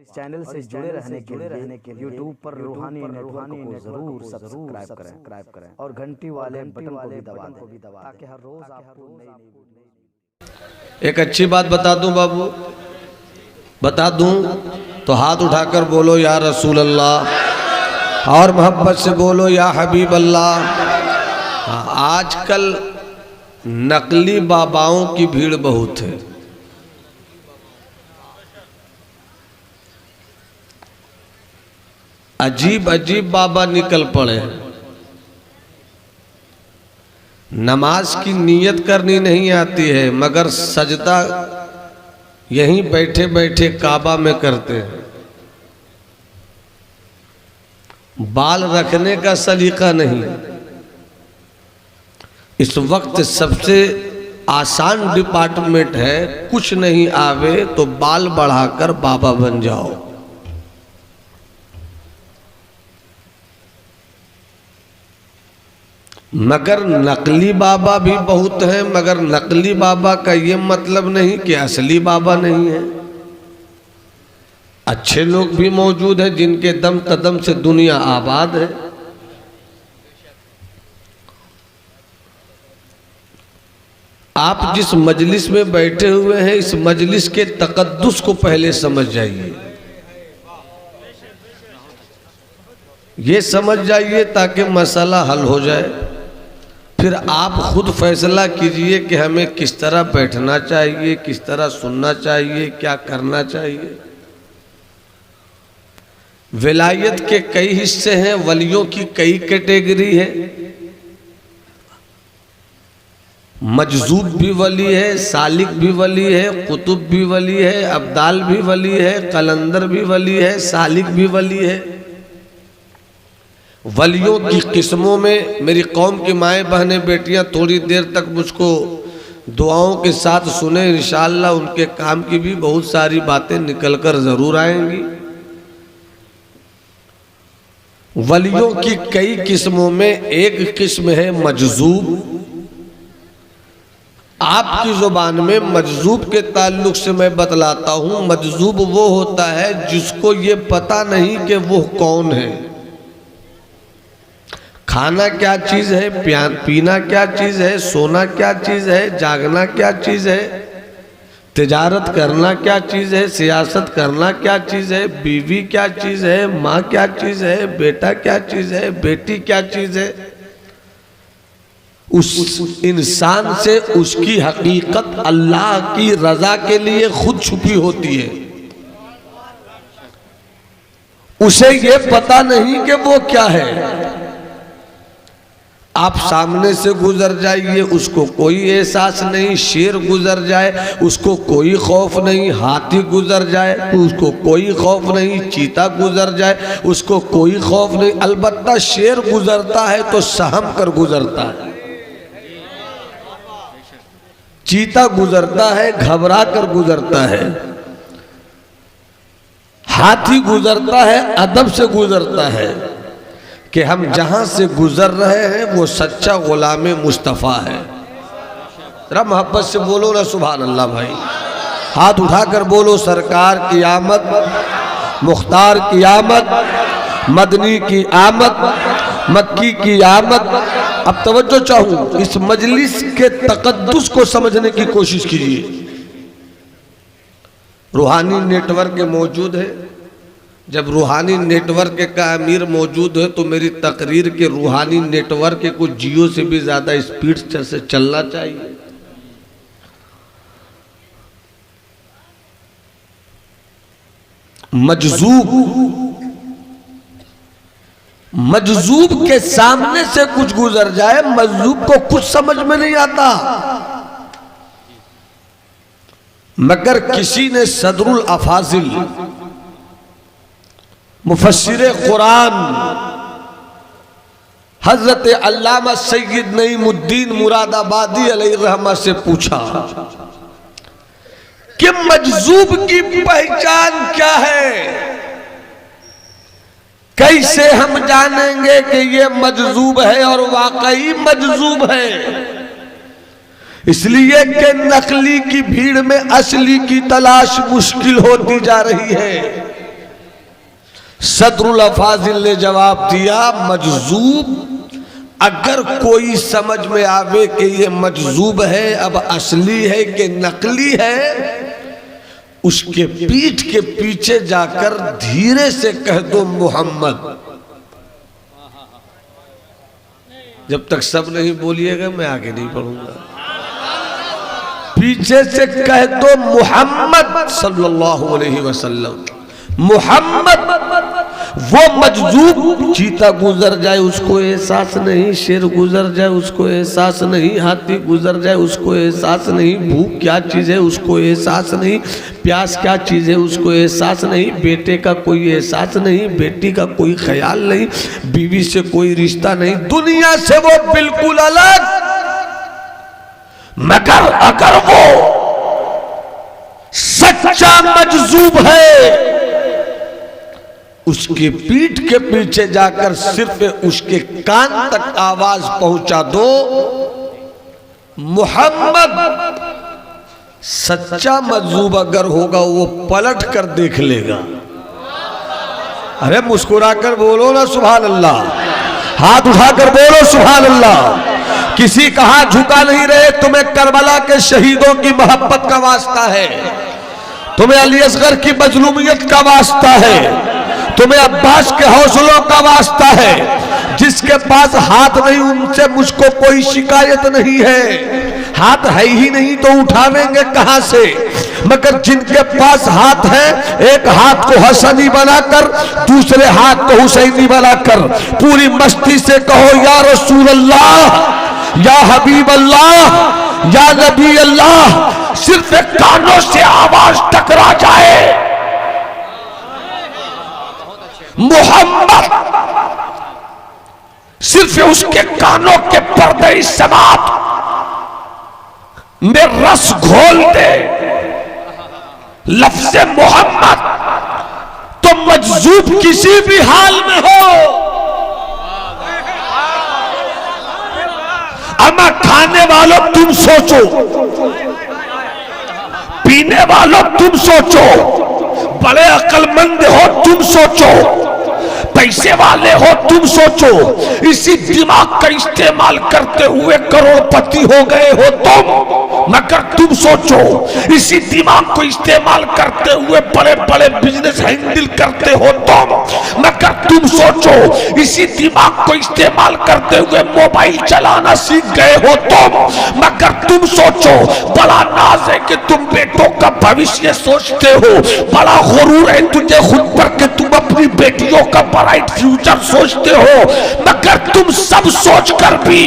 इस चैनल से जुड़े रहने के लिए यूट्यूब पर रूहानी नेटवर्क को जरूर सब्सक्राइब करें और घंटी वाले बटन को भी दबा दें ताकि हर रोज आपको नई एक अच्छी बात बता दूं बाबू, बता दूं तो हाथ उठाकर बोलो या रसूल अल्लाह और मोहब्बत से बोलो या हबीब अल्लाह। आजकल नकली बाबाओं की भीड़ बहुत है। अजीब अजीब बाबा निकल पड़े। नमाज की नियत करनी नहीं आती है मगर सजदा यहीं बैठे बैठे काबा में करते हैं। बाल रखने का सलीका नहीं। इस वक्त सबसे आसान डिपार्टमेंट है, कुछ नहीं आवे तो बाल बढ़ाकर बाबा बन जाओ। मगर नकली बाबा भी बहुत हैं, मगर नकली बाबा का ये मतलब नहीं कि असली बाबा नहीं है। अच्छे लोग भी मौजूद हैं जिनके दम कदम से दुनिया आबाद है। आप जिस मजलिस में बैठे हुए हैं इस मजलिस के तकद्दुस को पहले समझ जाइए, ये समझ जाइए ताकि मसला हल हो जाए। फिर आप खुद फैसला कीजिए कि हमें किस तरह बैठना चाहिए, किस तरह सुनना चाहिए, क्या करना चाहिए। विलायत के कई हिस्से हैं, वलियों की कई कैटेगरी है। मजजूब भी वली है, सालिक भी वली है, कुतुब भी वली है, अब्दाल भी वली है, कलंदर भी वली है, सालिक भी वली है। वलियों की किस्मों में मेरी कौम की माएँ बहनें बेटियां थोड़ी देर तक मुझको दुआओं के साथ सुने, इंशाअल्लाह उनके काम की भी बहुत सारी बातें निकल कर जरूर आएंगी। वलियों की कई किस्मों में एक किस्म है मजजूब। आपकी जुबान में मजजूब के ताल्लुक से मैं बतलाता हूं, मजजूब वो होता है जिसको ये पता नहीं कि वो कौन है। खाना क्या चीज़ है, पीना क्या चीज़ है, सोना क्या चीज़ है, जागना क्या चीज़ है, तिजारत करना क्या चीज़ है, सियासत करना क्या चीज़ है, बीवी क्या चीज़ है, माँ क्या चीज़ है, बेटा क्या चीज़ है, बेटी क्या चीज़ है। उस इंसान से उसकी हकीकत अल्लाह की रजा के लिए खुद छुपी होती है। उसे ये पता नहीं कि वो क्या है। आप सामने से गुजर जाइए उसको कोई एहसास नहीं, शेर गुजर जाए उसको कोई खौफ नहीं, हाथी गुजर जाए उसको कोई खौफ नहीं, चीता गुजर जाए उसको कोई खौफ नहीं। अलबत्ता शेर गुजरता है तो सहम कर गुजरता है, चीता गुजरता है घबरा कर गुजरता है, हाथी गुजरता है अदब से गुजरता है कि हम जहां से गुजर रहे हैं वो सच्चा गुलाम मुस्तफ़ा है। जरा मोहब्बत से बोलो ना सुभान अल्लाह भाई। हाथ उठाकर बोलो सरकार की आमद, मुख्तार की आमद, मदनी की आमद, मक्की की आमद। अब तवज्जो चाहूं, इस मजलिस के तकद्दुस को समझने की कोशिश कीजिए। रूहानी नेटवर्क मौजूद है। जब रूहानी नेटवर्क का अमीर मौजूद है तो मेरी तकरीर के रूहानी नेटवर्क को जियो से भी ज्यादा स्पीड से चलना चाहिए। मजजूब के सामने से कुछ गुजर जाए, मजजूब को कुछ समझ में नहीं आता। मगर किसी ने सदरुल अफाजिल मुफस्सिर कुरान हजरत अल्लामा सैयद नईमुद्दीन मुरादाबादी अलैहिर्रहमा से पूछा कि मजजूब की पहचान क्या है, कैसे हम जानेंगे कि ये मजजूब है और वाकई मजजूब है। इसलिए कि नकली की भीड़ में असली की तलाश मुश्किल होती जा रही है। सदरुल अफाजिल ने जवाब दिया, मजजूब अगर कोई समझ में आवे कि ये मजजूब है, अब असली है कि नकली है, उसके पीठ के पीछे जाकर धीरे से कह दो मोहम्मद। जब तक सब नहीं बोलिएगा मैं आगे नहीं बढ़ूंगा। पीछे से कह दो मोहम्मद सल्लल्लाहु अलैहि वसल्लम। मोहम्मद। वो मजजूब, चीता गुजर जाए उसको एहसास नहीं, शेर गुजर जाए उसको एहसास नहीं, हाथी गुजर जाए उसको एहसास नहीं, भूख क्या चीज़ है उसको एहसास नहीं, प्यास क्या चीज़ है उसको एहसास नहीं, बेटे का कोई एहसास नहीं, बेटी का कोई ख्याल नहीं, बीवी से कोई रिश्ता नहीं, दुनिया से वो बिल्कुल अलग। मगर अगर वो सच्चा मजजूब है, उसके पीठ के पीछे जाकर सिर्फ उसके कान तक आवाज पहुंचा दो, मोहम्मद। सच्चा मजजूब अगर होगा वो पलट कर देख लेगा। अरे मुस्कुराकर बोलो ना सुभान अल्लाह, हाथ उठाकर बोलो सुभान अल्लाह। किसी का हाथ झुका नहीं रहे। तुम्हें करबला के शहीदों की मोहब्बत का वास्ता है, तुम्हें अली असगर की मजलूमियत का वास्ता है, तुम्हें अब्बास के हौसलों का वास्ता है। जिसके पास हाथ नहीं उनसे मुझको कोई शिकायत नहीं है, हाथ है ही नहीं तो उठावेंगे कहां से। मगर जिनके पास हाथ है, एक हाथ को हसनी बनाकर दूसरे हाथ को हुसैनी बनाकर पूरी मस्ती से कहो या रसूल अल्लाह, या हबीब अल्लाह, या नबी अल्लाह। सिर्फ कानों से आवाज टकरा जाए, मोहम्मद, सिर्फ उसके कानों के पर्दे समात में रस घोल दे लफ्ज़ मोहम्मद, तो मजजूब किसी भी हाल में हो। अमा खाने वालों तुम सोचो, पीने वालों तुम सोचो, बड़े अक्लमंद हो तुम सोचो, पैसे वाले हो तुम सोचो, इसी दिमाग का इस्तेमाल करते हुए करोड़पति हो गए हो तुम। मगर तुम सोचो, इसी दिमाग को इस्तेमाल करते हुए बड़े बड़े बिजनेस हैंडल करते हो तुम। मगर तुम सोचो, इसी दिमाग को इस्तेमाल करते हुए मोबाइल चलाना सीख गए हो तुम। मगर तुम सोचो, बड़ा नाज है कि तुम बेटों का भविष्य सोचते हो, बड़ा गुरूर है तुझे खुद पर कि तुम अपनी बेटियों का ब्राइट फ्यूचर सोचते हो। मगर तुम सब सोच कर भी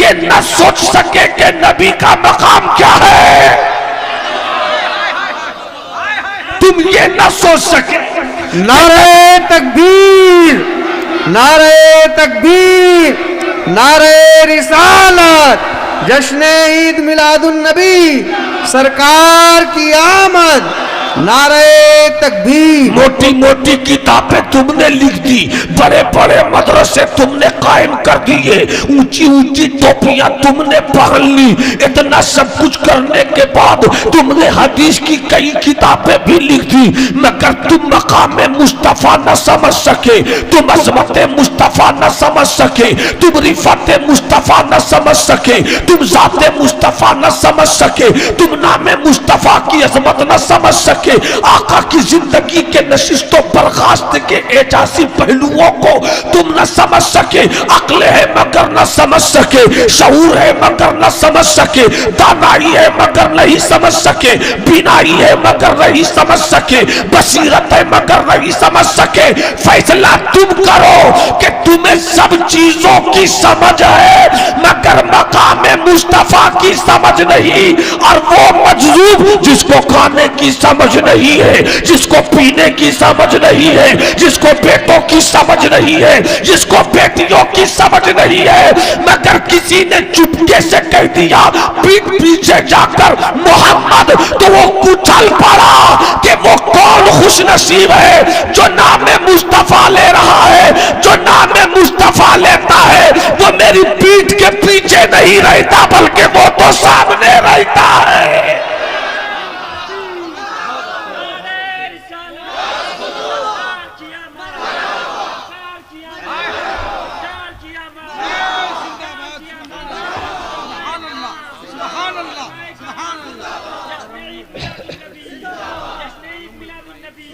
ये न सोच सके कि नबी का मकाम क्या है। तुम ये न सोच सके। नारे तकबीर, नारे तकबीर, नारे रिसालत, जश्न ईद मिलादुन नबी, सरकार की आमद, नारे तकबीर। मोटी मोटी किताबें तुमने लिख दी, बड़े बड़े मदरसे तुमने कायम कर दिए, ऊंची ऊंची टोपियां तुमने पहन ली। इतना सब कुछ करने के बाद तुमने हदीस की कई किताबें भी लिख दी, मगर तुम मकाम मुस्तफा न समझ सके, तुम अज़मत मुस्तफा न समझ सके, तुम रिफत मुस्तफा न समझ सके, तुम ज़ात मुस्तफा न समझ सके, तुम नाम मुस्तफा की अज़मत न समझ सके, आका की जिंदगी के नशिस्तों बर्खास्त के एजाजी पहलुओं को तुम न समझ सके। अक्ल है मगर न समझ सके, शऊर है मगर न समझ सके, दानाई है मगर नहीं समझ सके, बीनाई है मगर नहीं समझ सके, बसीरत है मगर नहीं समझ सके। फैसला तुम करो कि तुम्हें सब चीजों की समझ है मगर मकाम मुस्तफा की समझ नहीं। और वो मजलूब जिसको खाने की समझ नहीं है, जिसको पीने की समझ नहीं है, जिसको बेटों की समझ नहीं है, जिसको बेटियों की समझ नहीं है, मगर किसी ने चुपके से कह दिया पीठ पीछे जाकर मोहम्मद, तो वो कुचल पड़ा कि वो कौन खुश नसीब है जो नाम मुस्तफा ले रहा है। जो नाम मुस्तफा लेता है वो मेरी पीठ के पीछे नहीं रहता, बल्कि वो तो सामने रहता है। मिलादुन्नबी,